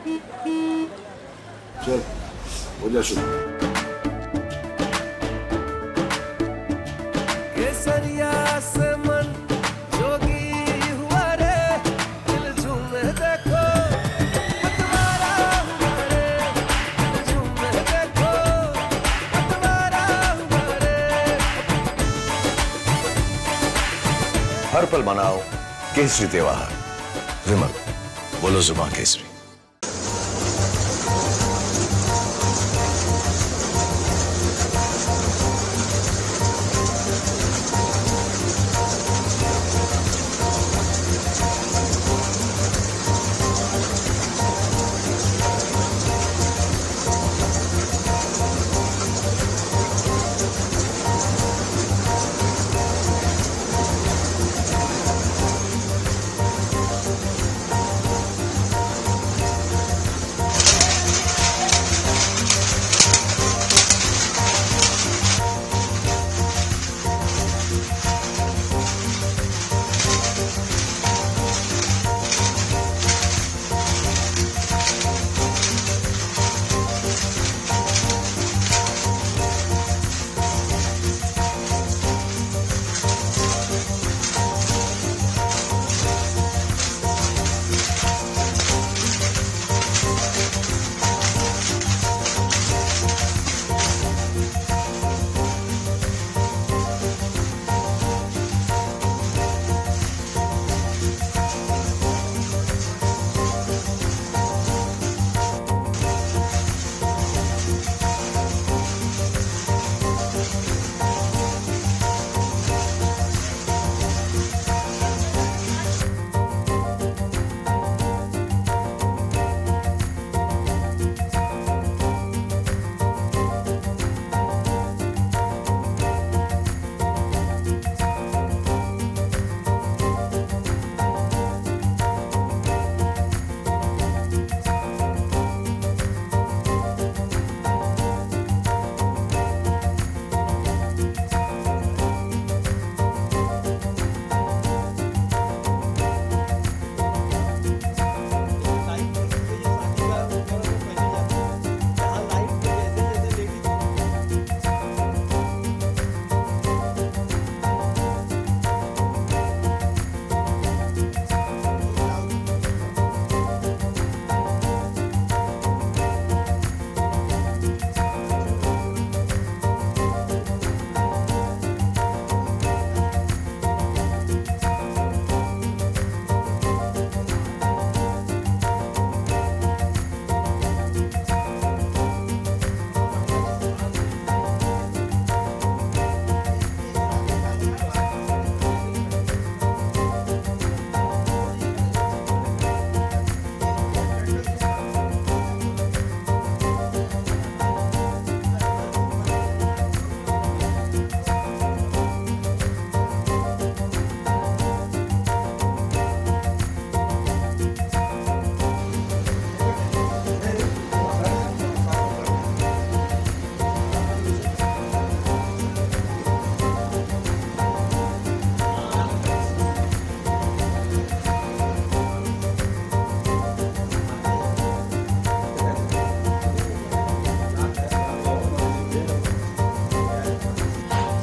चल हो जा शुरू। केसरिया से मन जोगी हुआ रे, दिल झूमे देखो पतवारा हुआ रे, दिल झूमे देखो पतवारा हुआ रे। हर पल मनाओ केसरी त्योहार। विमल, बोलो जुबान केसरी।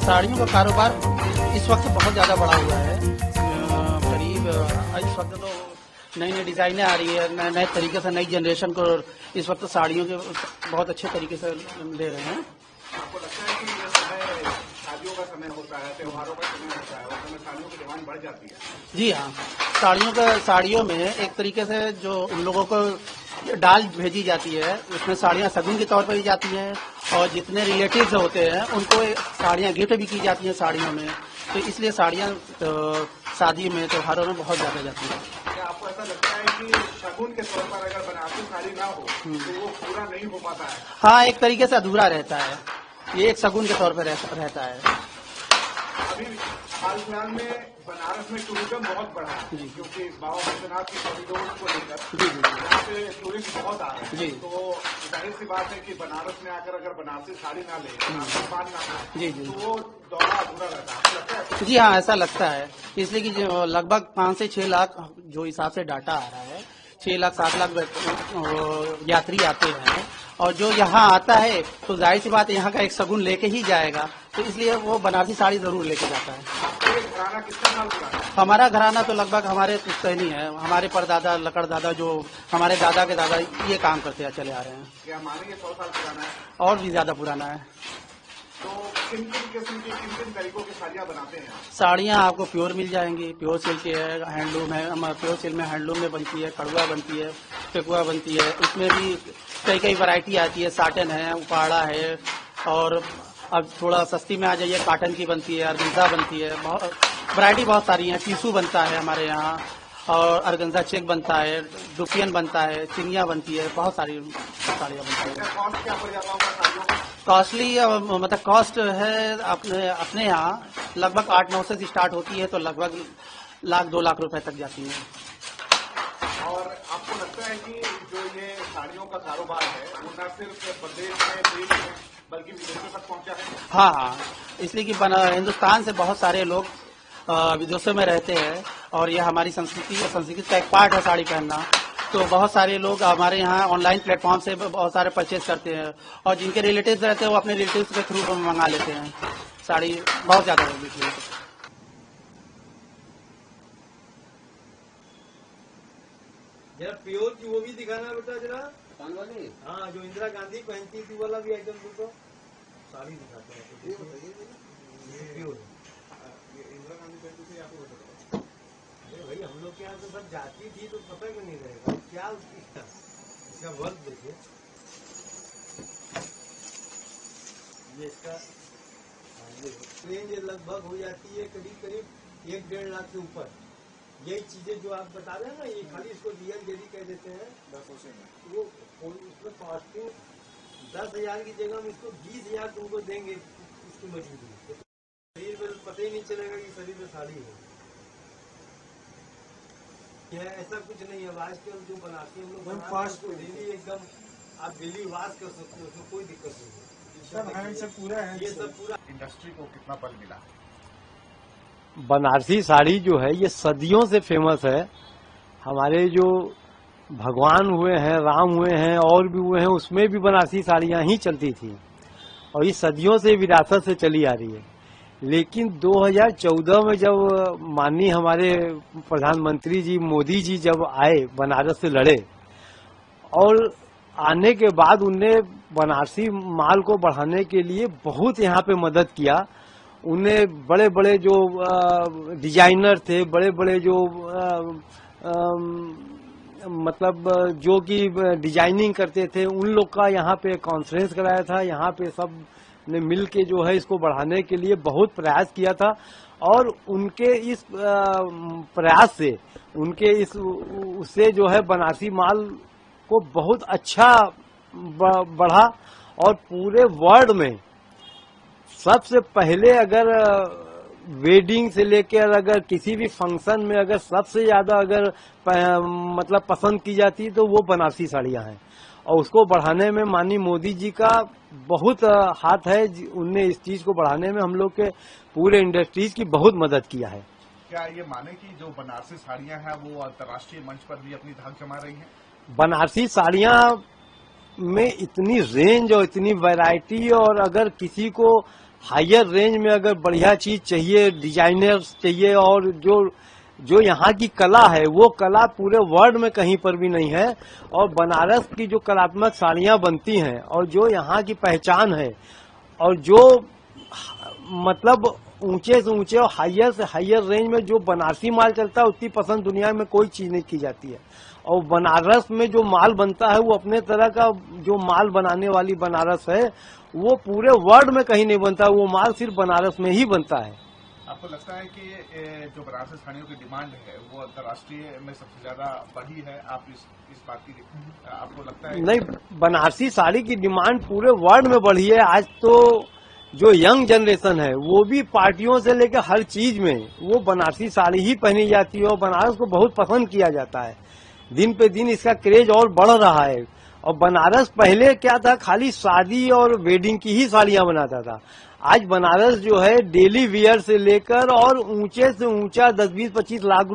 साड़ियों का कारोबार इस वक्त बहुत ज़्यादा बढ़ा हुआ है। करीब इस वक्त तो नई नई डिज़ाइनें आ रही है, नए नए तरीके से नई जनरेशन को इस वक्त साड़ियों के बहुत अच्छे तरीके से ले रहे हैं। आपको लगता है कि ये समय शादियों का समय होता है, त्योहारों का समय होता है, उस समय साड़ियों की डिमांड बढ़ जाती है? जी हाँ, साड़ियों में एक तरीके से जो उन लोगों को डाल भेजी जाती है, उसमें साड़ियाँ शगुन के तौर पर भी जाती हैं और जितने रिलेटिव्स होते हैं उनको साड़ियाँ गिफ्ट भी की जाती हैं साड़ियों में। तो इसलिए साड़ियाँ शादी में त्योहारों में बहुत ज़्यादा जाती हैं। क्या आपको ऐसा लगता है कि शगुन के तौर पर अगर बनारसी साड़ी ना हो तो वो पूरा नहीं हो पाता है? हाँ, एक तरीके से अधूरा रहता है, ये एक शगुन के तौर पर रहता है। अभी हाल फिलहाल में बनारस में टूरिज्म बहुत बढ़ा है, क्योंकि बाबा बैद्यनाथ की कॉरिडोर को लेकर यहाँ पे टूरिस्ट बहुत आ रहे हैं। तो जाहिर सी बात है कि बनारस में आकर अगर बनारसी साड़ी ना ले, बनारसी पान ना खाए, तो वो दौरा अधूरा रहता है। आपको लगता है? जी हाँ, ऐसा लगता है, इसलिए कि लगभग 5 से 6 लाख जो हिसाब से डाटा आ रहा है 6 लाख 7 लाख यात्री आते हैं, और जो यहाँ आता है तो जाहिर सी बात है यहाँ का एक शगुन लेके ही जाएगा, तो इसलिए वो बनारसी साड़ी जरूर लेके जाता है। आपका ये घराना कितना साल पुराना है? हमारा घराना तो लगभग हमारे पुश्तैनी है, हमारे परदादा लकड़दादा जो हमारे दादा के दादा ये काम करते चले आ रहे हैं, क्या मानेंगे 100 साल पुराना है? और भी ज्यादा पुराना है। तो किन किन किस्म की किन किन तरीकों की साड़ियाँ बनाते हैं आप? साड़ियाँ आपको प्योर मिल जाएंगी, प्योर सिल्क है, हैंडलूम है, प्योर सिल्क में हैंडलूम में बनती है, कड़वा बनती है, टेकुआ बनती है, उसमें भी कई वैरायटी आती है, साटन है, उपाड़ा है, और अब थोड़ा सस्ती में आ जाइए काटन की बनती है, अर्गंजा बनती है, बहुत वैरायटी बहुत सारी है, टीसू बनता है हमारे यहाँ, और अर्गंजा चेक बनता है, दुपियन बनता है, चिनिया बनती है, बहुत सारी साड़ियाँ बनती है। इसका कॉस्ट क्या पड़ जाता होगा साड़ियों का? कॉस्टली मतलब कॉस्ट है अपने यहाँ लगभग 8-9 से स्टार्ट होती है, तो लगभग 1-2 लाख रुपए तक जाती है। और आपको लगता है कि जो ये साड़ियों का कारोबार है वो न सिर्फ प्रदेश में देश में बल्कि विदेशों तक पहुंचा है? हाँ, इसलिए कि हिंदुस्तान से बहुत सारे लोग विदेशों में रहते हैं, और यह हमारी संस्कृति का एक पार्ट है साड़ी पहनना, तो बहुत सारे लोग हमारे यहाँ ऑनलाइन प्लेटफॉर्म से बहुत सारे परचेज करते हैं, और जिनके रिलेटिव्स रहते हैं वो अपने रिलेटिव्स के थ्रू मंगा लेते हैं साड़ी, बहुत ज्यादा बिकती है। जरा प्योर की वो भी दिखाना बेटा जरा। हाँ, जो इंदिरा गांधी पहनती थी वाला भी आइटम तो साड़ी दिखाते हैं। ये प्योर इंदिरा गांधी पहनती थी, आपको बताओ। अरे भाई हम लोग के यहाँ तो सब जाती थी तो पता क्यों नहीं रहेगा क्या इसका वर्क देखिए, ये इसका रेंज लगभग हो जाती है करीब 1-1.5 लाख से ऊपर। यही चीजें जो आप बता रहे हैं ना, ये खाली इसको रियल जेरी कह देते हैं, वो उसमें कॉस्टिंग 10,000 की जगह हम इसको 20,000 तुमको देंगे इसकी मजबूरी। शरीर में पता ही नहीं चलेगा कि शरीर में साड़ी है। यह ऐसा कुछ नहीं है, आजकल जो बनाते हैं हम लोग डेली एकदम आप डेली वॉश कर सकते हो, उसमें कोई दिक्कत नहीं है। सब पूरा है, ये सब पूरा। इंडस्ट्री को कितना बल मिला? बनारसी साड़ी जो है ये सदियों से फेमस है। हमारे जो भगवान हुए हैं, राम हुए हैं, और भी हुए हैं, उसमें भी बनारसी साड़ियां ही चलती थी, और ये सदियों से विरासत से चली आ रही है। लेकिन 2014 में जब माननीय हमारे प्रधानमंत्री जी मोदी जी जब आए, बनारस से लड़े, और आने के बाद उनने बनारसी माल को बढ़ाने के लिए बहुत यहाँ पे मदद किया। उन्हें बड़े बड़े जो डिजाइनर थे, बड़े बड़े जो मतलब जो कि डिजाइनिंग करते थे, उन लोग का यहाँ पे कॉन्फ्रेंस कराया था। यहाँ पे सब ने मिल के जो है इसको बढ़ाने के लिए बहुत प्रयास किया था, और उनके इस प्रयास से, उनके इस उससे जो है बनारसी माल को बहुत अच्छा बढ़ा, और पूरे वर्ल्ड में सबसे पहले अगर वेडिंग से लेकर अगर किसी भी फंक्शन में अगर सबसे ज्यादा अगर मतलब पसंद की जाती है तो वो बनारसी साड़ियां हैं, और उसको बढ़ाने में माननीय मोदी जी का बहुत हाथ है। उनने इस चीज को बढ़ाने में हम लोग के पूरे इंडस्ट्रीज की बहुत मदद किया है। क्या ये माने कि जो बनारसी साड़ियां हैं वो अंतर्राष्ट्रीय मंच पर भी अपनी धाक जमा रही हैं? बनारसी साड़ियां में इतनी रेंज और इतनी वैरायटी, और अगर किसी को हायर रेंज में अगर बढ़िया चीज चाहिए, डिजाइनर्स चाहिए, और जो यहाँ की कला है वो कला पूरे वर्ल्ड में कहीं पर भी नहीं है। और बनारस की जो कलात्मक साड़ियां बनती हैं, और जो यहाँ की पहचान है, और जो मतलब ऊंचे से ऊंचे और हायर से हायर रेंज में जो बनारसी माल चलता है, उतनी पसंद दुनिया में कोई चीज नहीं की जाती है। और बनारस में जो माल बनता है वो अपने तरह का जो माल बनाने वाली बनारस है, वो पूरे वर्ल्ड में कहीं नहीं बनता, वो माल सिर्फ बनारस में ही बनता है। आपको लगता है कि जो बनारसी साड़ियों की डिमांड है वो अंतर्राष्ट्रीय में सबसे ज्यादा बढ़ी है? आप इस बात की आपको लगता है? नहीं, बनारसी साड़ी की डिमांड पूरे वर्ल्ड में बढ़ी है। आज तो जो यंग जनरेशन है वो भी पार्टियों से लेकर हर चीज में वो बनारसी साड़ी ही पहनी जाती है, और बनारस को बहुत पसंद किया जाता है। दिन पे दिन इसका क्रेज और बढ़ रहा है। और बनारस पहले क्या था, खाली शादी और वेडिंग की ही साड़ियां बनाता था। आज बनारस जो है डेली वियर से लेकर और ऊंचे से ऊंचा 10-20-25 लाख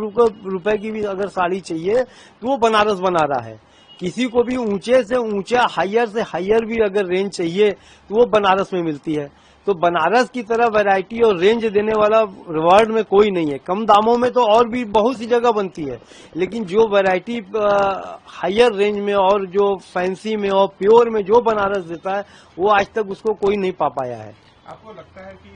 रुपए की भी अगर साड़ी चाहिए तो वो बनारस बना रहा है। किसी को भी ऊंचे से ऊंचा हायर से हायर भी अगर रेंज चाहिए तो वो बनारस में मिलती है। तो बनारस की तरह वैरायटी और रेंज देने वाला वर्ल्ड में कोई नहीं है। कम दामों में तो और भी बहुत सी जगह बनती है, लेकिन जो वैरायटी हायर रेंज में और जो फैंसी में और प्योर में जो बनारस देता है वो आज तक उसको कोई नहीं पा पाया है। आपको लगता है कि